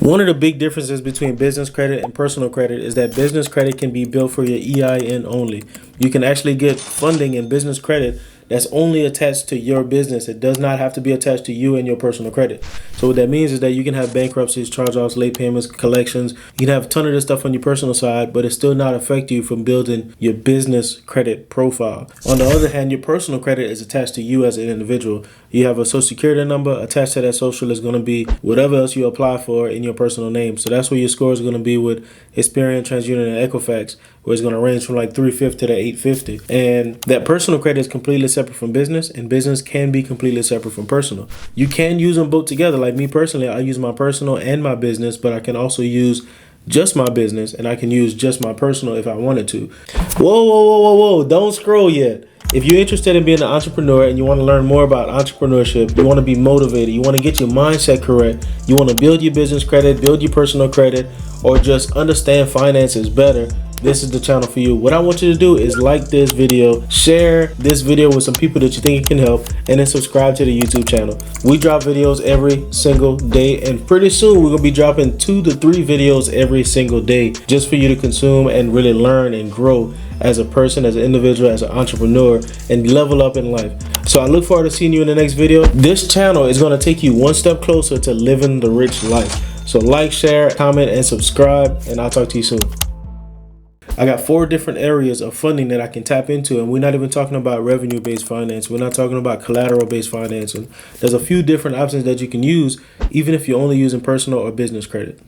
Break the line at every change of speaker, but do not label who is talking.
One of the big differences between business credit and personal credit is that business credit can be built for your EIN only. You can actually get funding in business credit that's only attached to your business. It does not have to be attached to you and your personal credit. So what that means is that you can have bankruptcies, charge-offs, late payments, collections. You can have a ton of this stuff on your personal side, but it still not affect you from building your business credit profile. On the other hand, your personal credit is attached to you as an individual. You have a social security number. Attached to that social is going to be whatever else you apply for in your personal name. So that's where your score is going to be with Experian, TransUnion, and Equifax, where it's going to range from like 350 to 850. And that personal credit is completely separate from business, and business can be completely separate from personal. You can use them both together. Like me personally, I use my personal and my business, but I can also use just my business and I can use just my personal if I wanted to. Whoa. Don't scroll yet. If you're interested in being an entrepreneur and you want to learn more about entrepreneurship, you want to be motivated, you want to get your mindset correct, you want to build your business credit, build your personal credit, or just understand finances better, this is the channel for you. What I want you to do is like this video, share this video with some people that you think it can help, and then subscribe to the YouTube channel. We drop videos every single day, and pretty soon we're going to be dropping 2 to 3 videos every single day just for you to consume and really learn and grow as a person, as an individual, as an entrepreneur, and level up in life. So I look forward to seeing you in the next video. This channel is going to take you one step closer to living the rich life. So like, share, comment, and subscribe, and I'll talk to you soon. I got 4 different areas of funding that I can tap into, and we're not even talking about revenue-based finance. We're not talking about collateral-based financing. There's a few different options that you can use, even if you're only using personal or business credit.